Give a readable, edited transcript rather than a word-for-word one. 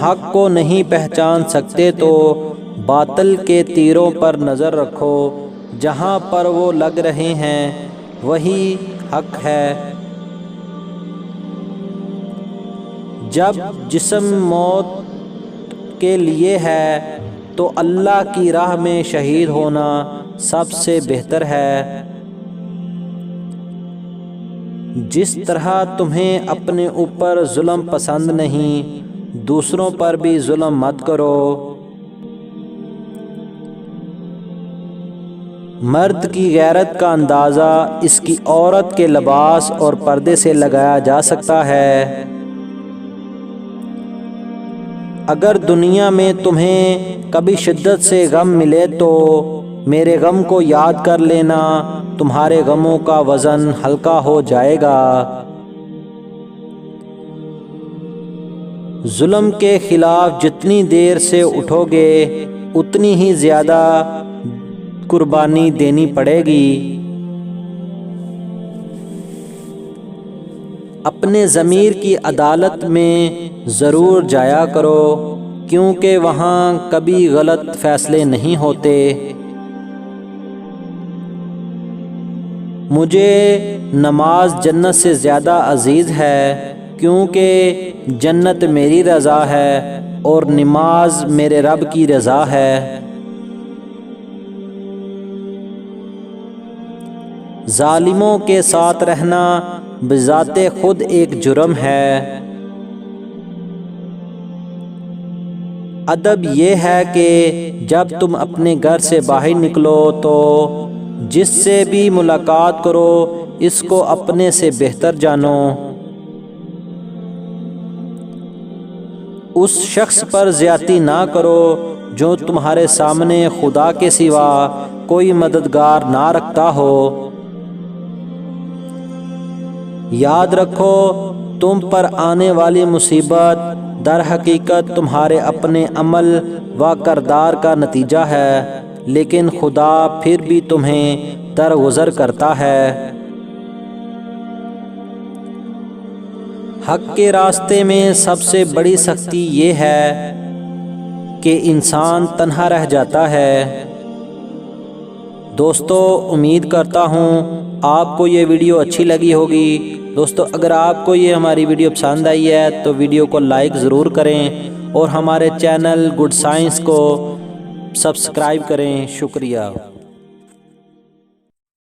حق کو نہیں پہچان سکتے تو باطل کے تیروں پر نظر رکھو، جہاں پر وہ لگ رہے ہیں وہی حق ہے۔ جب جسم موت کے لیے ہے تو اللہ کی راہ میں شہید ہونا سب سے بہتر ہے۔ جس طرح تمہیں اپنے اوپر ظلم پسند نہیں، دوسروں پر بھی ظلم مت کرو۔ مرد کی غیرت کا اندازہ اس کی عورت کے لباس اور پردے سے لگایا جا سکتا ہے۔ اگر دنیا میں تمہیں کبھی شدت سے غم ملے تو میرے غم کو یاد کر لینا، تمہارے غموں کا وزن ہلکا ہو جائے گا۔ ظلم کے خلاف جتنی دیر سے اٹھو گے اتنی ہی زیادہ قربانی دینی پڑے گی۔ اپنے ضمیر کی عدالت میں ضرور جایا کرو، کیونکہ وہاں کبھی غلط فیصلے نہیں ہوتے۔ مجھے نماز جنت سے زیادہ عزیز ہے، کیونکہ جنت میری رضا ہے اور نماز میرے رب کی رضا ہے۔ ظالموں کے ساتھ رہنا بذات خود ایک جرم ہے۔ ادب یہ ہے کہ جب تم اپنے گھر سے باہر نکلو تو جس سے بھی ملاقات کرو اس کو اپنے سے بہتر جانو۔ اس شخص پر زیادتی نہ کرو جو تمہارے سامنے خدا کے سوا کوئی مددگار نہ رکھتا ہو۔ یاد رکھو تم پر آنے والی مصیبت در حقیقت تمہارے اپنے عمل و کردار کا نتیجہ ہے، لیکن خدا پھر بھی تمہیں درگزر کرتا ہے۔ حق کے راستے میں سب سے بڑی سختی یہ ہے کہ انسان تنہا رہ جاتا ہے۔ دوستو، امید کرتا ہوں آپ کو یہ ویڈیو اچھی لگی ہوگی۔ دوستو، اگر آپ کو یہ ہماری ویڈیو پسند آئی ہے تو ویڈیو کو لائک ضرور کریں اور ہمارے چینل گڈ سائنس کو سبسکرائب کریں۔ شکریہ۔